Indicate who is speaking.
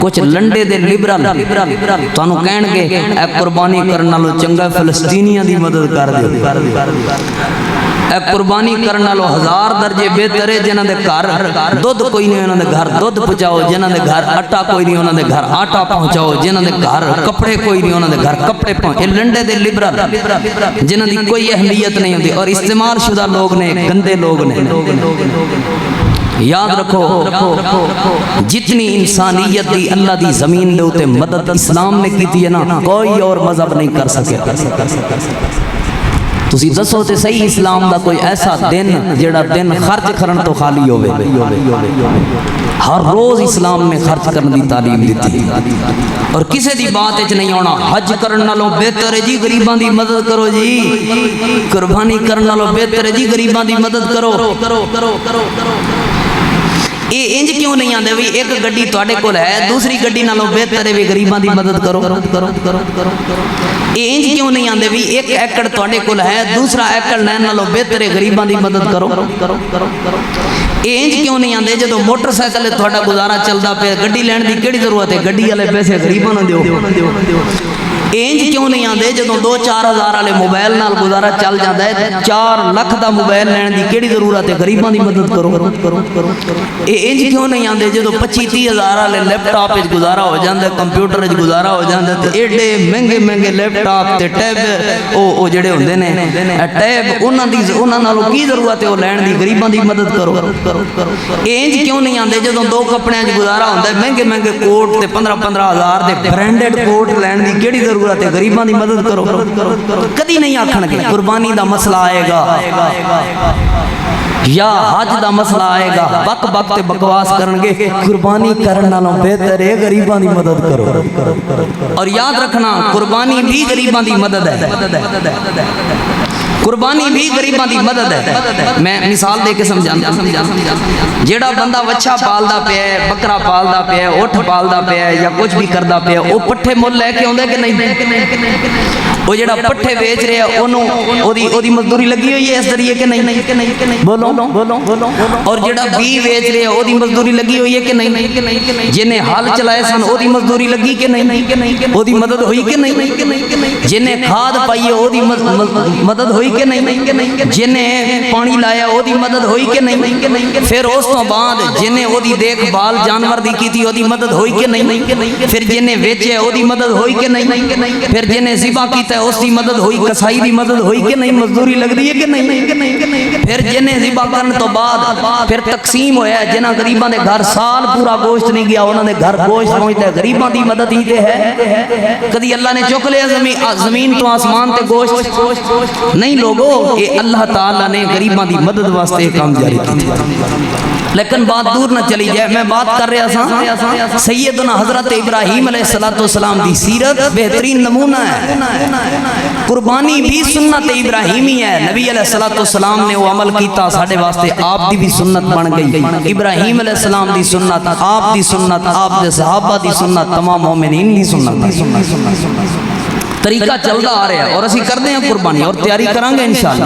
Speaker 1: کچھ لنڈے دے لبرل تانوں کہن گے اے قربانی کرن نالوں چنگا فلسطینیاں دی مدد کر دیو، اے قربانی کرن نالوں ہزار درجے بہتر ہے جنہاں دے گھر دودھ کوئی نہیں انہاں دے گھر دودھ پہنچاؤ، جنہاں دے گھر آٹا کوئی نہیں انہاں دے گھر آٹا پہنچاؤ، جنہاں دے گھر کپڑے کوئی نہیں انہاں دے گھر کپڑے پہنچاؤ۔ یہ لنڈے دے لبرل جنہاں دی کوئی اہمیت نہیں ہوتی اور استعمال شدہ لوگ نے، گندے لوگ نے۔ یاد رکھو جتنی انسانیت دی اللہ دی زمین دے اوتے مدد اسلام نے کیتی ہے نا کوئی اور مذہب نہیں کر سکے۔ تسی دسو تے صحیح اسلام دا کوئی ایسا دن جڑا دن خرچ کرن تو خالی ہوئے۔ ہر روز اسلام نے خرچ کرن دی تعلیم دیتی اور کسے دی بات اچ نہیں ہونا حج کرن نالوں بہتر ہے جی غریباں دی مدد کرو جی، قربانی کرن نالوں بہتر ہے جی غریباں دی مدد کرو۔ اے انج کیوں نہیں آندے بھی ایک گڈی تواڈے کول ہے دوسری گڈی نالوں بہتر ہے غریباں دی مدد کرو۔ اے انج کیوں نہیں آندے بھی ایک ایکڑ تواڈے کول ہے دوسرا ایکڑ لین نالوں بہتر ہے غریباں دی مدد کرو۔ اے انج کیوں نہیں آندے جدوں موٹر سائیکل تواڈا گزارا چلدا پیا گڈی لین دی کیڑی ضرورت ہے گڈی والے پیسے غریباں نوں دیو۔ انج کیوں نہیں آندے جدوں 2-4 ہزار والے موبائل نال گزارا چل جاندا ہے 4 لاکھ دا موبائل لین دی کیڑی ضرورت ہے غریباں دی مدد کرو۔ اے انج کیوں نہیں آندے جدوں 25-30 ہزار والے لیپ ٹاپ وچ گزارا ہو جاندا ہے کمپیوٹر وچ گزارا ہو جاندا ہے تے ایڈے مہنگے لیپ ٹاپ تے ٹیب او جڑے ہوندے نے ٹیب انہاں نالوں کی ضرورت ہے او لین دی غریباں دی مدد کرو۔ اے انج کیوں نہیں آندے جدوں 2 کپڑیاں وچ گزارا ہوندا ہے مہنگے کوٹ تے 15-15 ہزار دے برانڈڈ کوٹ لین دی کیڑی ضرورت ہے غریباں دی مدد کرو۔ کدی نہیں آکھن گے قربانی دا مسئلہ آئے گا یا حج دا مسئلہ آئے گا بک بک تے بکواس کرن گے قربانی کرن نالوں بہتر ہے غریباں دی مدد کرو۔ اور یاد رکھنا قربانی بھی غریباں دی مدد ہے، قربانی بھی غریباں دی مدد ہے۔ میں مثال دے کے سمجھانا، جیڑا بندہ وچھا پالدا پیا ہے بکرا پالدا پیا ہے اٹھ پالدا پیا ہے یا کچھ بھی کردا پیا ہے او پٹھے مول لے کے اوندا کہ نہیں؟ او جیڑا پٹھے بیچ رہا ہے اونوں اودی مزدوری لگی ہوئی ہے اس ذریعے کہ نہیں؟ بولو۔ اور جیڑا بی بیچ رہا ہے اودی مزدوری لگی ہوئی ہے کہ نہیں؟ جنے حل چلائے سن اودی مزدوری لگی کہ نہیں؟ اودی مدد ہوئی کہ نہیں؟ جنے کھاد پائی ہے اودی مدد ہوئی کہ نہیں؟ جنے پانی لایا او دی مدد ہوئی کہ نہیں؟ پھر اس تو بعد جنے او دی دیکھ بھال جانور دی کیتی او دی مدد ہوئی کہ نہیں؟ پھر جنے ویچے او دی مدد ہوئی کہ نہیں؟ پھر جنے ذبح کیتا ہے اس دی مدد ہوئی کسائی دی مدد ہوئی کہ نہیں؟ مزدوری لگ دی ہے کہ نہیں؟ پھر جنے ذبح کرن تو بعد پھر تقسیم ہویا ہے جنہاں غریباں دے گھر سال پورا گوشت نہیں گیا انہاں دے گھر گوشت پہنچدا ہے غریباں دی مدد ہی تے ہے۔ کدی اللہ نے چک لیا زمین تو آسمان تے گوشت نہیں لوگو اے اللہ تعالیٰ نے غریباں دی مدد واسطے کام جاری کی۔ لیکن بات دور نہ چلی جائے میں بات کر رہا تھا سیدنا حضرت ابراہیم علیہ السلام دی سیرت بہترین نمونہ ہے۔ قربانی بھی سنت ابراہیمی ہے، نبی علیہ السلام نے وہ عمل کیتا ساڑھے واسطے آپ دی بھی سنت بن گئی۔ ابراہیم علیہ السلام دی سنت آپ دی سنت آپ دے صحابہ دی سنت تمام مومنین دی سنت طریقہ چلتا آ رہا ہے اور اسی کردے ہیں قربانی اور تیاری کریں گے انشاءاللہ۔